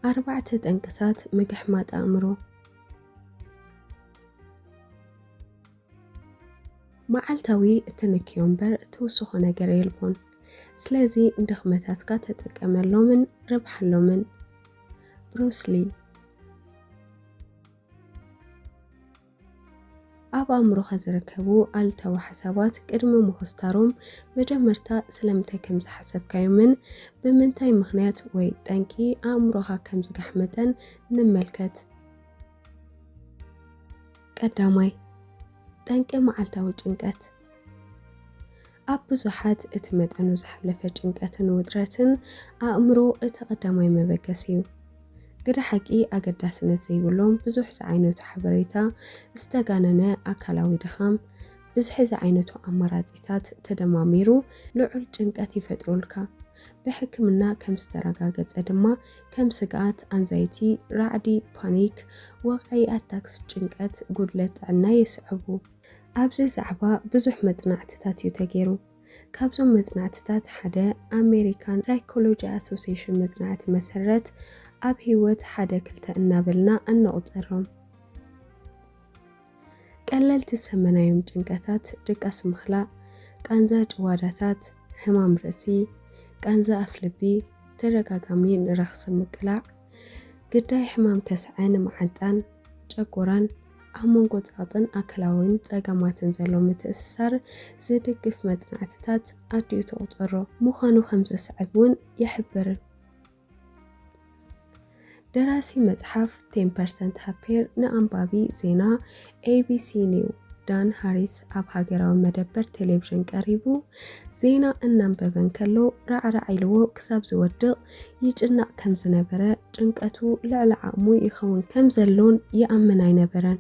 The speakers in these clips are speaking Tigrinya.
4 ጠንቅታት ምግሕማጥ ኣእምሮ መዓልታዊ እትንክዮ እምበር እትውስኾ ነገር የልቦን ስለዚ ድኽመታትካ ተጠቀመሎምን ረብሓሎምን ብሩስ ሊ ኣብ ኣእምሮኻ ዝርከቡ ኣሉታዊ ሓሳባት ቅድሚ ምኹስታሮም መጀመርታ ስለምንታይ ከም ዝሓሰብካዮምን ብምንታይ ምኽንያት ወይ ጠንቂ ኣእምሮኻ ከም ዝገሕመጠን ንመልከት። ቀዳማይ ጠንቂ መዓልታዊ ጭንቀት ኣብ ብዙሓት እቲ መጠኑ ዝሓለፈ ጭንቀትን ውጥረትን ኣእምሮ እቲ ቀዳማይ መበገሲ እዩ። ግደ ሓቂ ኣገዳስነት ዘይብሎም ብዙሕ ዝዓይነቱ ሓበሬታ ዝተጋነነ ኣካላዊ ድኻም ብዝሒ ዝዓይነቱ ኣማራጺታት ተደማሚሩ ልዑል ጭንቀት ይፈጥሩልካ። ብሕክምና ከም ዝተረጋገፀ ድማ ከም ስግኣት፣ አንዛይቲ፣ ራዕዲ፣ ፓኒክ፣ ወቕዒ ኣታክስ ጭንቀት ጉድለት ጥዕና የስዕቡ። ኣብዚ ዛዕባ ብዙሕ መጽናዕትታት እዩ ተገይሩ። ካብዞም መጽናዕትታት ሓደ ኣሜሪካን ሳይኮሎጂ ኣሶሲዬሽን መጽናዕቲ መሰረት ኣብ ህይወት 1-2 እናበልና እንቁጠሮም። ቀለልቲ ሰመናዮም ጭንቀታት ድቃስ ምኽላእ፣ ቃንዛ ጭዋዳታት፣ ሕማም ርእሲ፣ ቃንዛ ኣፍልቢ፣ ተደጋጋሚ ንረኽሲ ምቅላዕ፣ ግዳይ ሕማም ከስዐን መዓንጣን፣ ጨጎራን፣ ኣብ መንጎ ጸቕጥን ኣካላውን ጸገማትን ዘሎ ምትእስሳር ዝድግፍ መጽናዕትታት ኣድዩ ተቑጠሮ ምዃኑ ከም ዘስዕብ እውን ይሕብርን። ደራሲ መጽሓፍ 10% ሃፒር ንኣንባቢ ዜና ABC ኒው ዳን ሃሪስ ኣብ ሃገራዊ መደበር ቴሌቪዥን ቀሪቡ ዜና እናንበበን ከሎ ራዕራዕ ኢልዎ ክሳብ ዝወድቕ ይጭናቕ ከም ዝነበረ ጭንቀቱ ልዕሊ ዓቕሙ ይኸውን ከም ዘሎን ይኣምን ኣይነበረን።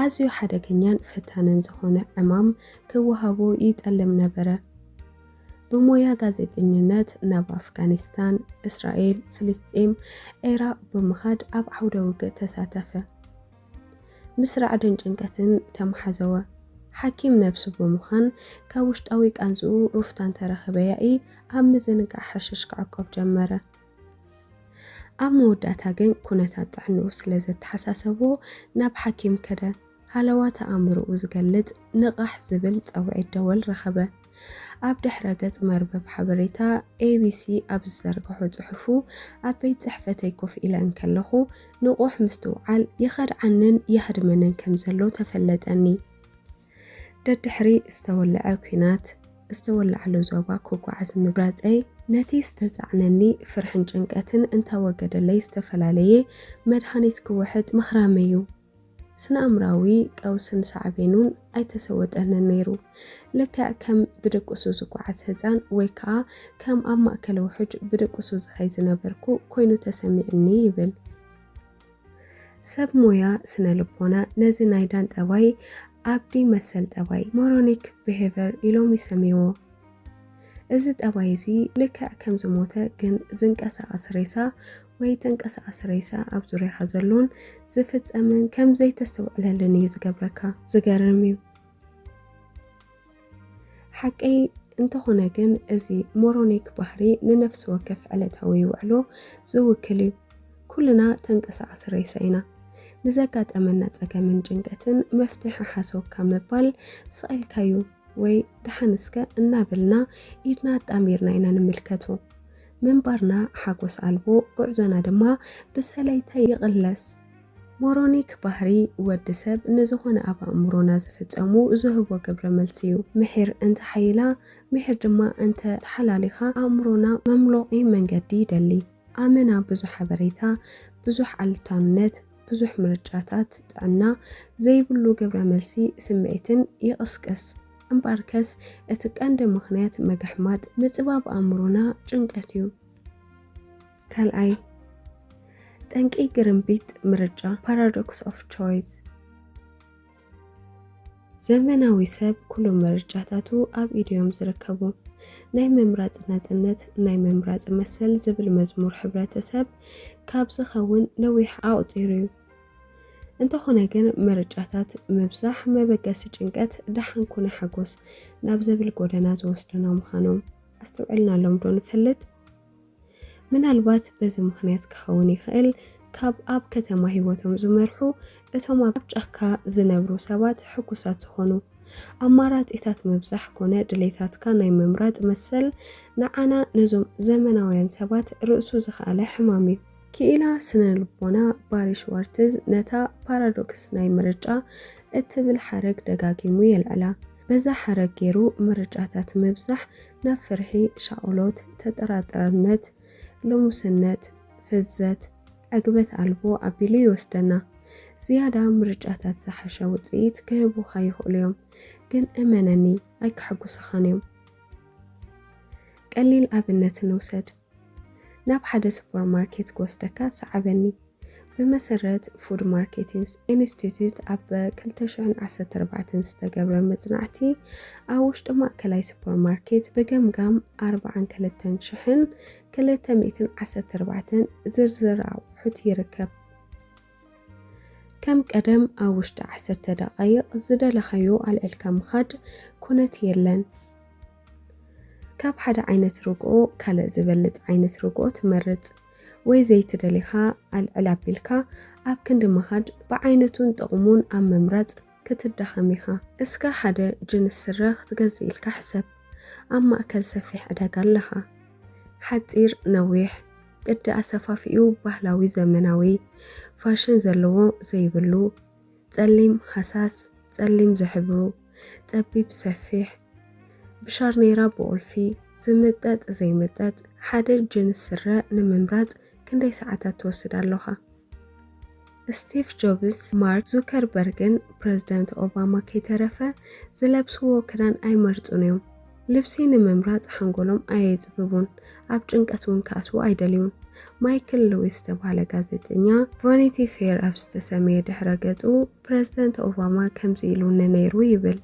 ኣዝዩ ሓደገኛን ፈታንን ዝኾነ ዕማም ክወሃቦ ይጠልም ነበረ። ብሞያ ጋዜጠኝነት ናብ ኣፍጋኒስታን፣ እስራኤል፣ ፍልስጤም፣ ኢራቅ ብምኻድ ኣብ ዓውደ ውግእ ተሳተፈ። ምስ ራዕድን ጭንቀትን ተመሓዘወ። ሓኪም ነብሱ ብምዃን ካብ ውሽጣዊ ቃንዝኡ ሩፍታን ተረኸበ ያኢ ኣብ ምዝንጋዕ ሓሽሽ ክዕቆብ ጀመረ። ኣብ መወዳእታ ግን ኩነታት ጥዕንኡ ስለ ዘተሓሳሰቦ ናብ ሓኪም ከደ ሃለዋት ኣእምሮኡ ዝገልጽ ንቓሕ ዝብል ጸውዒት ደወል ረኸበ። ኣብ ድሕረ ገጽ መርበብ ሓበሬታ ABC ኣብ ዝዘርግሖ ጽሑፉ ኣብ ቤት ጽሕፈተይ ኮፍ ኢለ እንከለኹ ንቑሕ ምስትውዓል ይኸድዓንን ይህድመንን ከም ዘሎ ተፈለጠኒ። ደድሕሪ ዝተወልዐ ኩናት ዝተወልዐሉ ዞባ ክጓዓዝ ምብራፀይ ነቲ ዝተጻዕነኒ ፍርሕን ጭንቀትን እንታወገደለይ ዝተፈላለየ መድሃኒት ክውሕድ ምኽራመዩ። ስነኣምራዊ ቀውስን ሳዕቤኑን ኣይተሰወጠንን ነይሩ። ልክዕ ከም ብድቁሱ ዝጓዓዝ ህፃን ወይ ከዓ ከም ኣብ ማእከለ ውሕጅ ብድቁሱ ዝኸይ ዝነበርኩ ኮይኑ ተሰሚዕኒ ይብል። ሰብ ሞያ ስነ ልቦና ነዚ ናይ ዳን ጠባይ ኣብዲ መሰል ጠባይ ሞሮኒክ ቢሄቨር ኢሎም ይሰሚዎ። እዚ ጠባይ እዚ ልክዕ ከም ዝሞተ ግን ዝንቀሳቐስ ሬሳ ወይ ተንቀሳቐስ ሬሳ ኣብ ዙርያኻ ዘሎን ዝፍጸምን ከም ዘይተስተውዕለልን እዩ ዝገብረካ። ዝገርም እዩ። ሓቀይ እንተኾነ ግን እዚ ሞሮኒክ ባህሪ ንነፍሲ ወከፍ ዕለታዊ ውዕሎ ዝውክል እዩ። ኩልና ተንቀሳቐስ ሬሳ ኢና። ንዘጋጠመና ጸገምን ጭንቀትን መፍትሒ ሓሶብካ ምባል ስቕልካዩ ወይ ድሓንስከ እናበልና ኢድና ጣሚርና ኢና ንምልከቶ። ምንባርና ሓጎስ ኣልቦ ጉዕዞና ድማ ብሰለይታ ይቕለስ። ሞሮኒክ ባህሪ ወዲ ሰብ ንዝኾነ ኣብ ኣእምሮና ዝፍጸሙ ዝህቦ ግብረ መልሲ እዩ። ምሒር እንተሓይላ ምሒር ድማ እንተ ተሓላሊኻ ኣእምሮና መምሎቒ መንገዲ ይደሊ። ኣመና ብዙሕ ሓበሬታ፣ ብዙሕ ኣሉታውነት፣ ብዙሕ ምርጫታት ጥዕና ዘይብሉ ግብረ መልሲ ስምዒትን ይቕስቅስ። እምባርከስ እቲ ቀንዲ ምኽንያት መግሕማጥ ምጽባብ ኣእምሮና ጭንቀት እዩ። ካልኣይ ጠንቂ ግርምቢጥ ምርጫ ፓራዶክስ ኦፍ ቾይስ። ዘመናዊ ሰብ ኩሉ ምርጫታቱ ኣብ ኢድዮም ዝርከቡ። ናይ ምምራጽ ነጽነት ናይ ምምራጽ መሰል ዝብል መዝሙር ሕብረተሰብ ካብ ዝኸውን ነዊሕ ኣቝፂሩ እዩ። እንተኾነ ግን ምርጫታት ምብዛሕ መበገሲ ጭንቀት ድሓን ኮነ ሓጎስ ናብ ዘብል ጎደና ዝወስዱና ምዃኖም ኣስተውዕልናሎም ዶ ንፈልጥ? ምናልባት በዚ ምክንያት ክኸውን ይኽእል ካብ ኣብ ከተማ ህይወቶም ዝመርሑ እቶም ኣብ ጫካ ዝነብሩ ሰባት ሕጉሳት ዝኾኑ ኣማራጺታት ምብዛሕ ኮነ ድሌታትካ ናይ ምምራጽ መሰል ንዓና ነዞም ዘመናውያን ሰባት ርእሱ ዝኸኣለ ሕማም እዩ። ክኢላ ስነ-ልቦና ባሪ ሽዋርትዝ ነታ ፓራዶክስ ናይ ምርጫ እትብል ሓረግ ደጋጊሙ የልዕላ። በዛ ሓረግ ገይሩ ምርጫታት ምብዛሕ ናብ ፍርሒ፣ ሻቕሎት፣ ተጠራጣሪነት፣ ልሙስነት፣ ፍዘት፣ ዕግበት ኣልቦ ኣቢሉ ይወስደና። ዝያዳ ምርጫታት ዝሓሸ ውፅኢት ክህቡኻ ይኽእሉ እዮም፣ ግን እመነኒ ኣይክሕጉስኻን እዮም። ቀሊል ኣብነት ንውሰድ። ናብ ሓደ ሱፐርማርኬት ክወስደካ ሰዓበኒ። ብመሰረት ፉድ ማርኬቲንግ ኢንስቲትዩት ኣብ 2014 ዝተገብረ መጽናዕቲ ኣብ ውሽጢ ማእከላይ ሱፐርማርኬት ብገምጋም 42,214 ዝርዝር ኣቑሑት ይርከብ። ከም ቀደም ኣብ ውሽጢ 10 ደቓይቕ ዝደለኻዮ ኣልዕልካ ምኻድ ኩነት የለን። ካብ ሓደ ዓይነት ርግኦ ካልእ ዝበልጽ ዓይነት ርግኦ ትመርጽ ወይ ዘይትደሊኻ ኣልዕል ኣቢልካ ኣብ ክንዲ ምኻድ ብዓይነቱን ጥቕሙን ኣብ ምምራጽ ክትዳኸም ኢኻ። እስካ ሓደ ጅንስ ስረ ክትገዝእ ኢልካ ሕሰብ። ኣብ ማእከል ሰፊሕ ዕዳጋ ኣለኻ። ሓፂር ነዊሕ፣ ቅዲ ኣሰፋፊኡ ባህላዊ ዘመናዊ፣ ፋሽን ዘለዎ ዘይብሉ፣ ጸሊም ሃሳስ፣ ጸሊም ዝሕብሩ፣ ጸቢብ ሰፊሕ፣ ብሻርኔራ ብቁልፊ፣ ዝምጠጥ ዘይምጠጥ ሓደ ጅንስ ስረ ንምምራጽ ክንደይ ሰዓታት ትወስድ ኣለኻ? ስቲቭ ጆብስ፣ ማርክ ዙከርበርግን ፕሬዝዳንት ኦባማ ከይተረፈ ዝለብስዎ ክዳን ኣይመርጹን እዮም። ልብሲ ንምምራጽ ሓንጎሎም ኣየጽብቡን፣ ኣብ ጭንቀት እውን ክኣትዉ ኣይደልዩን። ማይክል ሉዊስ ዝተባሃለ ጋዜጠኛ ቫኒቲ ፌር ኣብ ዝተሰመየ ድሕረ ገጹ ፕሬዝዳንት ኦባማ ከምዚ ኢሉ ነይሩ ይብል።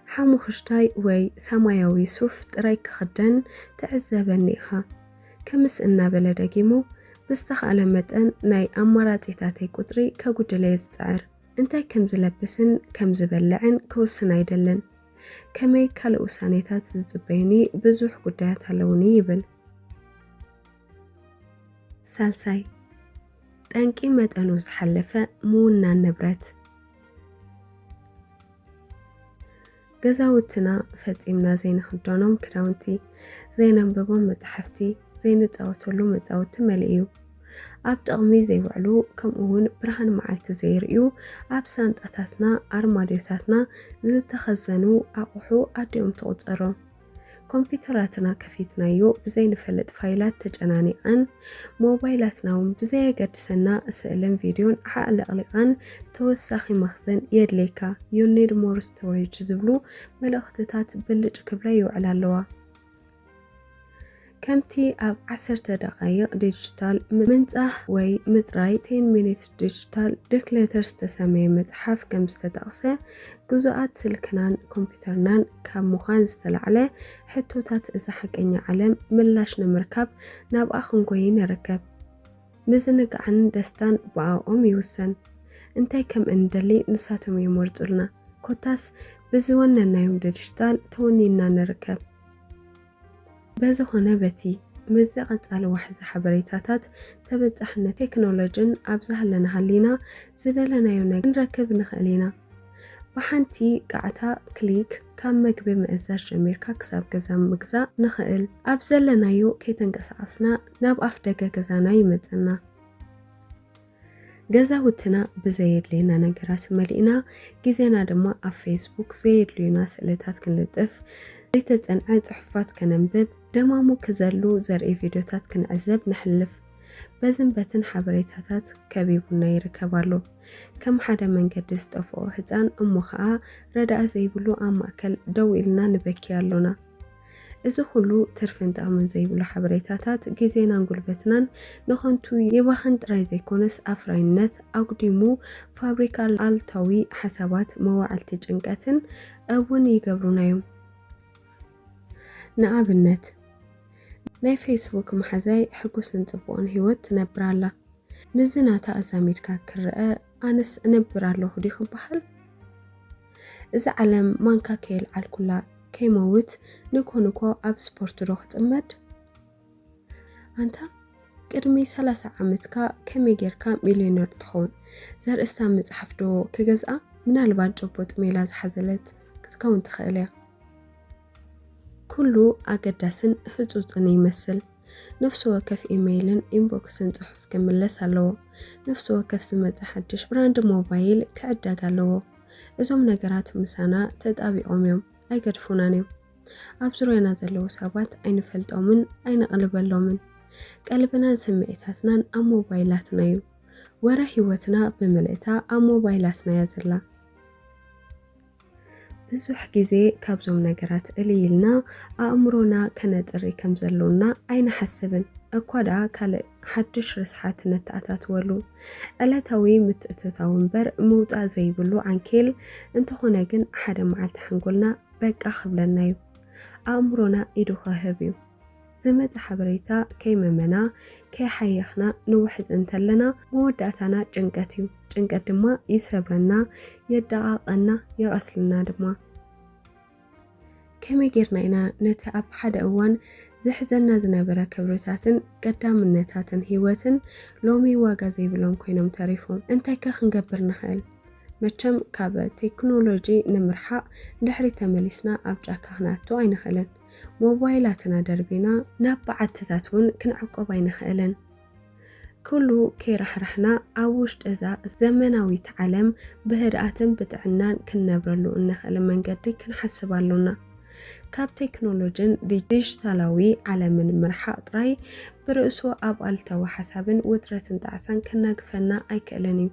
ሓሙኽሽታይ ወይ ሰማያዊ ሱፍ ጥራይ ክኽደን ትዕዘበኒ ኢኻ። ከምስ እናበለ ደጊሙ ብዝተኻእለ መጠን ናይ ኣማራጺታተይ ቁጽሪ ከጉድለየ ዝጽዕር። እንታይ ከም ዝለብስን ከም ዝበልዕን ክውስን ኣይደልን። ከመይ ካልእ ውሳኔታት ዝጽበዩኒ ብዙሕ ጉዳያት ኣለውኒ ይብል። ሳልሳይ ጠንቂ መጠኑ ዝሓለፈ ምውናን ንብረት። ገዛውትና ፈጺምና ዘይንኽደኖም ክዳውንቲ፣ ዘይነንብቦም መጽሓፍቲ፣ ዘይንፃወተሉ መጻወቲ መሊኡ እዩ። ኣብ ጥቕሚ ዘይውዕሉ ከምኡውን ብርሃን መዓልቲ ዘይርእዩ ኣብ ሳንጣታትና ኣርማድዮታትና ዝተኸዘኑ ኣቑሑ ኣድዮም ተቑፀሮም። ኮምፒውተራትና ከፊትናዮ ብዘይንፈልጥ ፋይላት ተጨናኒቐን፣ ሞባይላትና እውን ብዘየገድሰና ስእልን ቪድዮን ኣዕለቕሊቐን ተወሳኺ መኽዘን የድሌካ you need more storage ዝብሉ መልእኽትታት ብልጭ ክብላ ይውዕላ ኣለዋ። ከምቲ ኣብ 10 ደቓይቕ ዲጂታል ምንጻህ ወይ ምጽራይ 10 minutes ዲጂታል ዲክሌተር ዝተሰመየ መጽሓፍ ከም ዝተጠቕሰ ግዙኣት ስልክናን ኮምፒውተርናን ካብ ምዃን ዝተላዕለ ሕቶታት እዛ ሓቀኛ ዓለም ምላሽ ንምርካብ ናብኣ ክንጎይ ንርከብ። ምዝንጋዕን ደስታን ብኣኦም ይውሰን። እንታይ ከም እንደሊ ንሳቶም ይመርጹልና። ኮታስ ብዝወነናዮም ዲጂታል ተወኒና ንርከብ። በዝኾነ በቲ ምዝ ቐጻሊ ዋሕዚ ሓበሬታታት ተበጻሕነት ቴክኖሎጅን ኣብ ዝሃለና ሃሊና ዝደለናዮ ነገር ንረክብ ንኽእል ኢና። ብሓንቲ ጋዕታ ክሊክ ካብ መግቢ ምእዛዝ ጀሚርካ ክሳብ ገዛ ምግዛእ ንኽእል። ኣብ ዘለናዮ ከይተንቀሳቐስና ናብ ኣፍ ደገ ገዛና ይመጽና። ገዛውትና ብዘየድልየና ነገራት መሊእና ጊዜና ድማ ኣብ ፌስቡክ ዘየድልዩና ስእልታት ክንልጥፍ፣ ዘይተጸንዐ ጽሑፋት ከነንብብ፣ ደማሙ ክዘሉ ዘርኢ ቪድዮታት ክንዕዘብ ንሕልፍ። በዝንበትን ሓበሬታታት ከቢቡና ይርከባሉ። ከም ሓደ መንገዲ ዝጠፍኦ ህፃን እሞ ከዓ ረዳእ ዘይብሉ ኣብ ማእከል ደው ኢልና ንበኪ ኣሎና። እዚ ሁሉ ትርፍን ጠቕምን ዘይብሉ ሓበሬታታት ጊዜናን ጉልበትናን ንኸንቱ የባኽን ጥራይ ዘይኮነስ ኣፍራይነት ኣጉዲሙ ፋብሪካ ኣልታዊ ሓሳባት መዋዕልቲ ጭንቀትን እውን ይገብሩናዮም። ንኣብነት ናይ ፌስቡክ መሓዛይ ሕጉስን ጽቡቕን ህይወት ትነብር ኣላ። ንዝናታ ኣዛሚድካ ክርአ ኣነስ እነብር ኣለኹ ዲኹ በሃል። እዚ ዓለም ማንካ ከየልዓል ኩላ ከይመውት ንኮንኮ ኣብ ስፖርት ዶ ክጥመድ? أنت قدمي 30 عمتك كم يجرك مليونير تخون زر استمت حفدو كجزء من البان جبوت ميلاز حزلت كتكون تخيليا كله أقدسن حجوزني يمثل نفسه وكف إيميلن إنبوكسن صحف كملس هلو نفسه وكف سمت حدش براند موبايل كعدة قالو إزوم نقرات مسانا تدابي أميوم أي قد فونانيو أبزرو ينازلو سابات أين فلتو من أين قلبلو من قلبنا سمعتاتنا أم موبايلاتنا يو ورا هيوتنا بملئتا أم موبايلاتنا يزلا بزح جزء كابزوم نجارات قليلنا أمرنا كانت الري كم زلونا أين حسبن أقودا كال حدش رسحات نتأتات ولو ألا توي متأتتاون بر موت زي بلو عن كيل انتو هناجن حدا معلت حنقولنا بق أخبلنا يو أمرنا إدو خهبيو زمت حبريتا كي ممنا كي حيخنا نوحد انتلنا موداتنا جنكتيو جنكت دما يسبرنا يدعاقنا يغثلنا دما كمي جيرنا إنا نتأب حد أوان زحزنا زنابرا كبرتاتن قدامنتاتن هيواتن لومي واقا زي بلون كوينم تعرفون انتا كاخن قبرنا خيل مچم كابا تكنولوجي نمرحق دحري تمليسنا أبجا كهناتو عين خيلن موبايلاتنا دربينا نابعات تتاتون كنعقوب عين خيلن كله كي رحنا أوشت إذا زمناوي تعلم بهدأتن بتعنان كنبرلو إنخ لمن قدي كنحسبالونا كاب تكنولوجين ديجيتالاوي على من مرحق طراي برأسو أبقالتا وحسابن ودرتن دعسان كناقفنا أي كألني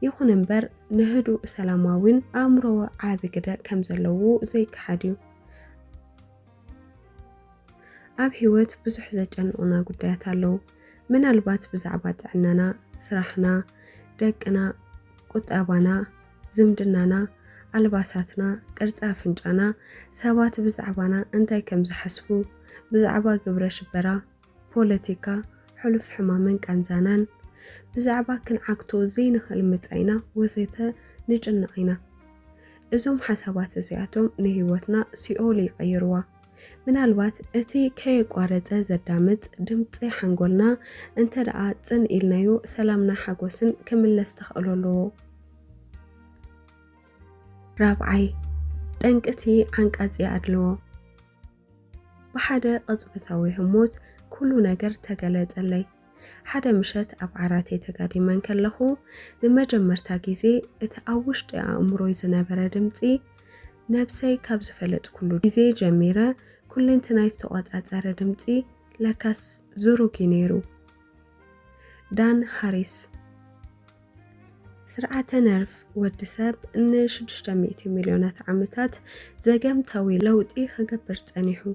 يخون انبر نهدو سلاماوين أمرو عابي كده كمزلوو زي كحاديو أب هيوت بزح زجنقنا قداياتالو من البات بزعبات عننا سرحنا دقنا قطابنا زمدنانا ألباساتنا قرصا فنجانا سابات بزعبانا انتاي كم زحسبو بزعبا قبرة شبرا بوليتيكا حلف حمامن كانزانان بزعبا كنعاكتو زين خلمتعينا وزيتا نجنقينا ازوم حسابات زياتهم نهيوتنا سيولي غيروا من الوقت اتي كي قارزة زدامت دمتي حنقولنا انت دعا تن إلنايو سلامنا حقوسن كمل استخقلولو رابعي تنكتي عنك أزي أدلو بحدا أصبتاوي هموت كل نجر تقلت اللي حدا مشت أبعراتي تقادي من كاللهو لما جمرتا جيزي اتأوشت يا أمروي زنابرا دمتي نفسي كابز فلت كله جيزي جميرة كل انتناي سوقات أتارة دمتي لكاس زورو كينيرو دان هاريس سرعة نرف ودساب إن 600 مليونات عمتات زقام تاوي لوطي خقبرت أنيحو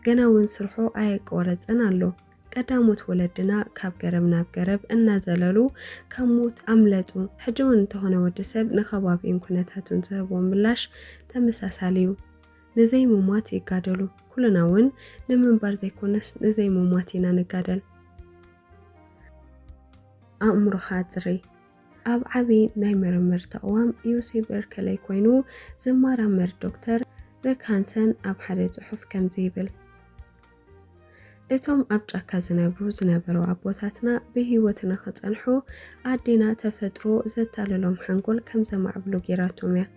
قناون سرحو آيك ورد أنالو قداموت ولدنا كاب قربنا بقرب إنا زلالو كاموت أملتو حجون انتهونا ودساب نخباب إمكانتاتون زهبون ملاش تمساساليو نزي موماتي قادلو كلنا ون نمن بارزي كونس نزي موماتينا نقادل أمرو حاضري أب عبي ناي مرمر تقوام يوسي بركلي كوينو زمارا مر دكتور ريك هانسن أب حريت صحف كم زيبل إتوم أبجاكا زنبرو عبوتاتنا بهيوتنا خطنحو عدينا تفترو زتاللوم حنقول كم زمعبلو جيراتوميا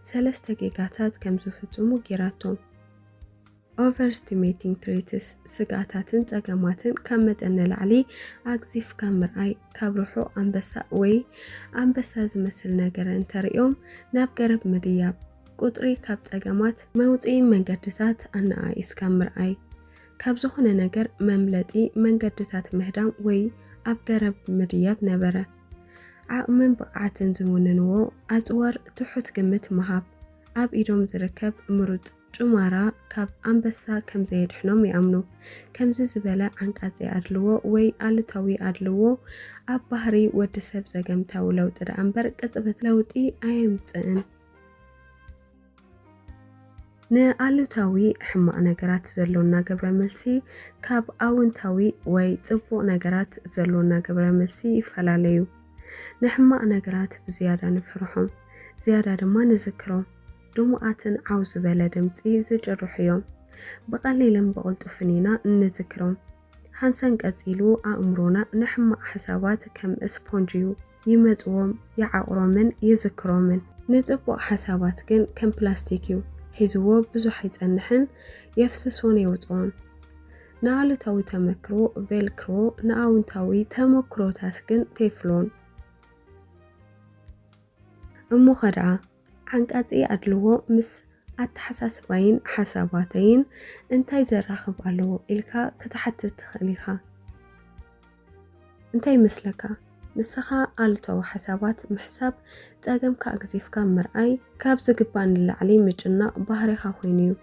3 جيجاتات كم زفتومو جيراتوم overestimating traits سقاتاتن تقاماتن كامت أن العلي أكزيف كامرأي كابروحو أنبسا وي أنبسا زمسل ناقر انتريوم ناب قرب مدياب قطري كاب تقامات موطي من قدتات أن آيس كامرأي كابزوخنا ناقر مملتي من قدتات مهدام وي أب قرب مدياب نبرة عقمن بقعتن زموننو أزوار تحت قمت مهاب أب إيدوم زركب مرود جمارا كاب أنبسا كم زيد حنوم يأمنو كم زبالة عنك أزي أدلوو وي آلتاوي أدلوو أب بحري ودسب زقمتاو لو تدا أنبر قطبت لوتي أيمتن نآلتاوي حما نقرات زلونا قبر ملسي كاب آونتاوي وي تبو نقرات زلونا قبر ملسي فلاليو نحما نقرات بزيادة نفرحهم زيادة دما نذكرهم دموعاتن عاوز بلا دمتي زجرحيوم بقليلا بقلتو فنينا نذكرهم ሃንሰን ቀፂሉ ኣእምሮና ንሕማቕ ሓሳባት ከም ስፖንጅዩ ይመጽዎም ይዓቕሮምን ይዝክሮምን ንጽቡቕ ሓሳባት ግን ከም ፕላስቲክ እዩ ሒዝዎ ብዙሕ ኣይጸንሕን የፍስሶን የውጽኦን ንኣሉታዊ ተመክሮ ቬልክሮ ንኣውንታዊ ተመክሮታት ግን ቴፍሎን እሞ ኸድኣ ዓንቃጺ ኣድልዎ ምስ ኣተሓሳስባይን ሓሳባተይን እንታይ ዘራኽብ ኣለዎ ኢልካ ክትሓትት ትኽእል ኢኻ እንታይ ይመስለካ ንስኻ ኣሉታዊ ሓሳባት ምሕሳብ ጸገምካ ኣግዚፍካ ምርኣይ ካብ ዝግባእ ንላዕሊ ምጭናቕ ባህሪኻ ኮይኑ እዩ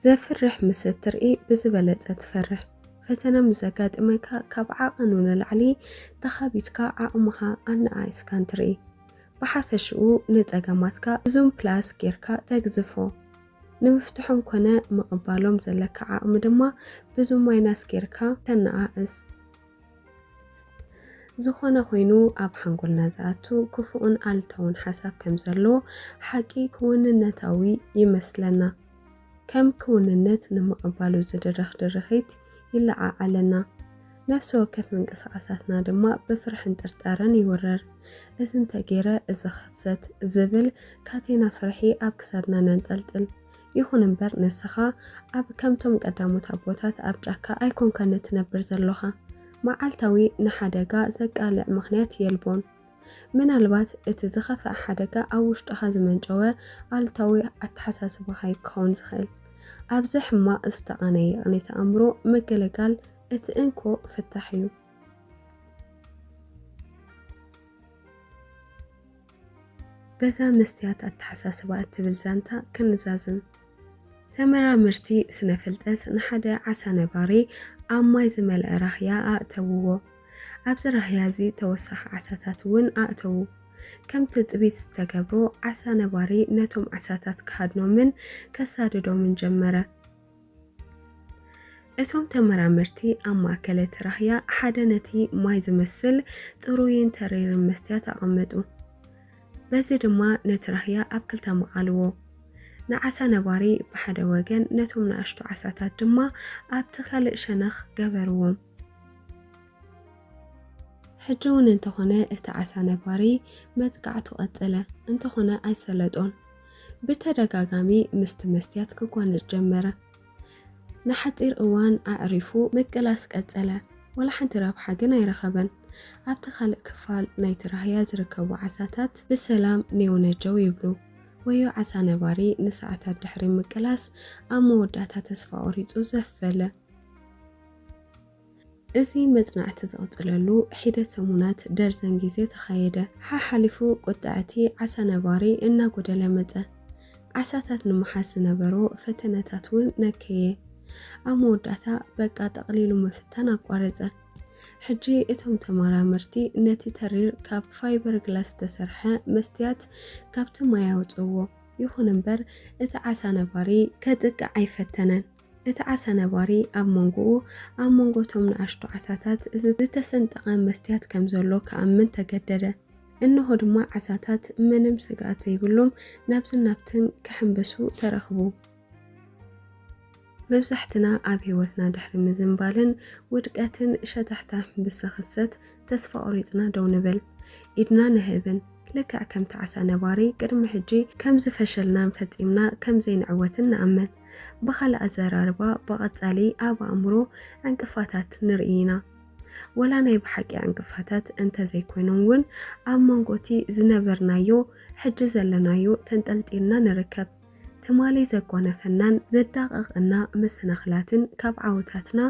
ዘፍርሕ ምስ እትርኢ ብዝበለጸ ትፈርሕ ፈተነ ምዘጋጥመካ ካብ ዓቕኑ ንላዕሊ ተኻቢድካ ዓቕምኻ ኣነኣይስካ እንትርኢ ብሓፈሽኡ ንጸገማትካ ብዙም ፕላስ ጌርካ ተግዝፎ ንምፍትሖም ኮነ ምቕባሎም ዘለካ ዓቕሚ ድማ ብዙም ማይናስ ጌርካ ተነኣእስ ዝኾነ ኮይኑ ኣብ ሓንጎልና ዝኣቱ ክፉኡን ኣሉታውን ሓሳብ ከም ዘሎ ሓቂ ክውንነታዊ ይመስለና ከም ክውንነት ንምቕባሉ ዝድረኽ ድርኺት ይለዓዓለና ነፍሲ ወከፍ ምንቅስቓሳትና ድማ ብፍርሕን ጥርጣረን ይወረር እዚ እንተገይረ እዚ ክሰት ዝብል ካቴና ፍርሒ ኣብ ክሳድና ነንጠልጥል ይኹን እምበር ንስኻ ኣብ ከምቶም ቀዳሞት ኣቦታት ኣብ ጫካ ኣይኮንካን እትነብር ዘለኻ መዓልታዊ ንሓደጋ ዘቃልዕ ምኽንያት የልቦን ምናልባት እቲ ዝኸፍአ ሓደጋ ኣብ ውሽጥኻ ዝመንጨወ ኣሉታዊ ኣተሓሳስባኻ ክኸውን ዝኽእል ኣብዚ ሕማቕ ዝተቐነየ ቅኒት ኣእምሮ ምግልጋል እቲ እንኮ ፍታሕ እዩ በዛ መስትያት ኣተሓሳስባ እትብል ዛንታ ክንዛዝም ተመራምርቲ ስነ ፍልጠት ንሓደ ዓሳ ነባሪ ኣብ ማይ ዝመልአ ራህያ ኣእተውዎ ኣብዚ ራህያ እዚ ተወሳኺ ዓሳታት እውን ኣእተው ከምቲ ጽቢት ዝተገብሮ ዓሳ ነባሪ ነቶም ዓሳታት ክሃድኖምን ከሳድዶምን ጀመረ እቶም ተመራምርቲ ኣብ ማእከል እቲ ራህያ ሓደ ነቲ ማይ ዝመስል ጽሩይን ተሪርን መስትያት ኣቐመጡ በዚ ድማ ነቲ ራህያ ኣብ ክልተ መቓልዎ ንዓሳ ነባሪ ብሓደ ወገን ነቶም ንኣሽቱ ዓሳታት ድማ ኣብቲ ካልእ ሸነኽ ገበርዎም ሕጂ እውን እንተኾነ እቲ ዓሳ ነባሪ መጥቃዕቱ ቀጸለ እንተኾነ ኣይሰለጦን ብተደጋጋሚ ምስቲ መስትያት ክጓንጭ ጀመረ ንሓፂር እዋን ኣዕሪፉ ምቅላስ ቀጸለ ወላ ሓንቲ ረብሓ ግን ኣይረኸበን ኣብቲ ካልእ ክፋል ናይቲ ራህያ ዝርከቡ ዓሳታት ብሰላም ነይውነጀው ይብሉ ወዮ ዓሳ ነባሪ ንሰዓታት ድሕሪ ምቅላስ ኣብ መወዳእታ ተስፋ ቆሪጹ ዘፈለ እዚ መጽናዕቲ ዝቕጽለሉ ሒደት ሰሙናት ደርዘን ግዜ ተኻየደ ሓሓሊፉ ቁጣዕቲ ዓሳ ነባሪ እናጎደለ መጸ ዓሳታት ንምሓዝ ዝነበሮ ፈተነታት እውን ነከየ ኣብ መወዳእታ በቃ ጠቕሊሉ ምፍታን ኣቋረጸ ሕጂ እቶም ተመራመርቲ ነቲ ተሪር ካብ ፋይበር ግላስ ዝተሰርሐ መስትያት ካብቲ ማይ ኣውጽዎ ይኹን እምበር እቲ ዓሳ ነባሪ ከጥቅዕ ኣይፈተነን እቲ ዓሳ ነባሪ ኣብ መንጎቶም ንኣሽቱ ዓሳታት ዝተሰንጠቐ መስትያት ከም ዘሎ ከኣምን ተገደደ እንሆ ድማ ዓሳታት ምንም ስጋት ዘይብሎም ናብትን ክሕንበሱ ተረኽቡ መብዛሕትና ኣብ ህይወትና ድሕሪ ምዝምባልን ውድቀትን ሸታሕታሕ ብዝኽሰት ተስፋ ቆሪጽና ደው ንብል ኢድና ንህብን ልክዕ ከምቲ ዓሳ ነባሪ ቅድሚ ሕጂ ከም ዝፈሸልናን ፈጺምና ከም ዘይንዕወትን ንኣመን ብኻልእ ኣዘራርባ ብቐጻሊ ኣብ ኣእምሮ ዕንቅፋታት ንርኢና ወላ ናይ ብሓቂ ዕንቅፋታት እንተዘይኮይኖም እውን ኣብ መንጎቲ ዝነበርናዮ ሕጂ ዘለናዮ ተንጠልጢልና ንርከብ ትማሊ ዘጓነፈናን ዘዳቐቕና መሰናኽላትን ካብ ዓወታትና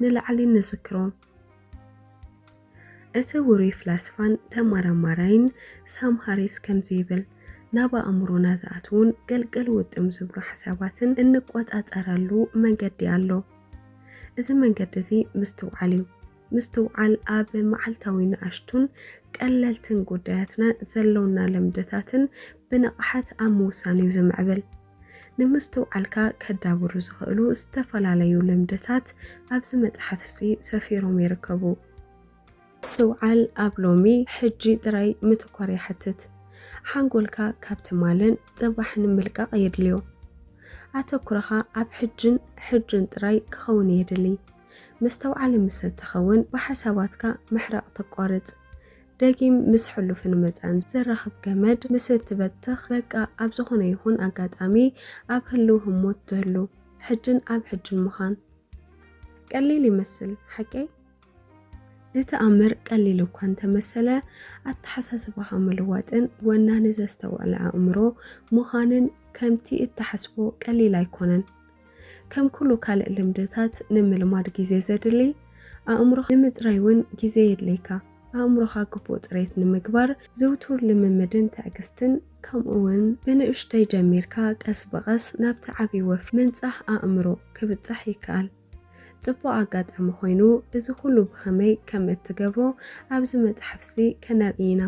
ንላዕሊ ንዝክሮም እቲ ውሩይ ፍላስፋን ተመራማራይን ሳም ሃሪስ ከምዚ ይብል ናብ ኣእምሮና ዝኣትውን ገልገል ውጥም ዝብሉ ሓሳባትን እንቆጻጸረሉ መንገዲ ኣሎ እዚ መንገዲ እዚ ምስትውዓል እዩ ምስትውዓል ኣብ መዓልታዊ ንኣሽቱን ቀለልትን ጉዳያትና ዘለውና ልምድታትን ብንቕሓት ኣብ ምውሳን እዩ ዝምዕብል ንምስትውዓልካ ከዳብሩ ዝኽእሉ ዝተፈላለዩ ልምድታት ኣብዚ መጽሓፍ እዚ ሰፊሮም ይርከቡ ምስትውዓል ኣብ ሎሚ ሕጂ ጥራይ ምትኳር ይሕትት ሓንጎልካ ካብቲ ማልን ጽባሕን ምልቃቕ የድልዮ ኣተኩረኻ ኣብ ሕጅን ጥራይ ክኸውን የድሊ مستوعل مسد تخون بحساباتك محرق تقارض داقيم مسحلو في المزان زرخب جمد مسد تبتخ بقى أبزخون يهون أقادامي أبهلو هموت تهلو حجن أب حجن مخان قليل يمثل حكي نتأمر قليلو كان تمثله التحساسبها ملواتن وانا نزستو على أمرو مخانن كمتي التحسبو قليل يكونن كم كلو كالق لمدتات نملماد جيزي زدلي أمرو نمترايون جيزي يدليكا أمروها قبوت ريت نمكبر زوتور لممدن تأكستن كم أون بنقشتي جميركا قس بغس نابت عبي وف منصح أمرو كبتصح يكال ጽቡቕ ኣጋጣሚ ኮይኑ እዚ ኩሉ ብኸመይ ከም እትገብሮ ኣብዚ መጽሓፍ ሲ ከነርኢና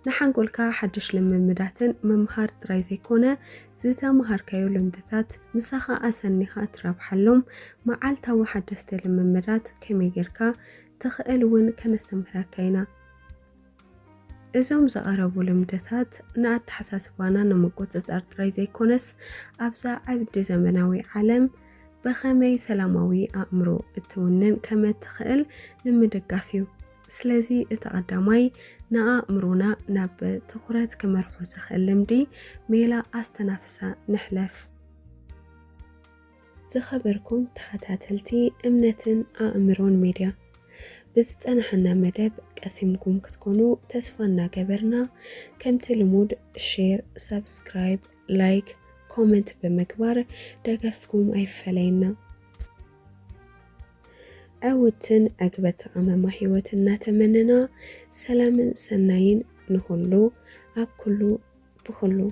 ንሓንጎልካ ሓድሽ ልምምዳትን መምሃር ጥራይ ዘይኮነ ዝተምሃርካዮ ልምድታት ምሳኻ ኣሰኒኻ ትረብሓሎም መዓልታዊ ሓደስቲ ልምምዳት ከመይ ጌርካ ትኽእል እውን ከነስተምህረካ ኢና እዞም ዘቐረቡ ልምድታት ንኣተሓሳስባና ንምቁፅጻር ጥራይ ዘይኮነስ ኣብዛ ዓብዲ ዘመናዊ ዓለም بخمي سلاموي أمرو التونن كما تخيل نمدقافيو سلازي اتقدامي نا أمرونا ناب تخورات كمرحوز خلمدي ميلا أستنافسا نحلف تخبركم تخاتاتلتي امنتن أمرون ميديا بزتنحنا مدب قسمكم كتكونو تسفانا قبرنا كم تلمود شير سبسكرايب لايك كومنت بمكبر دقفكم أيفلينا عودتن أقبت أمام حيوتنا تمننا سلام سنين نهلو أب كلو بخلو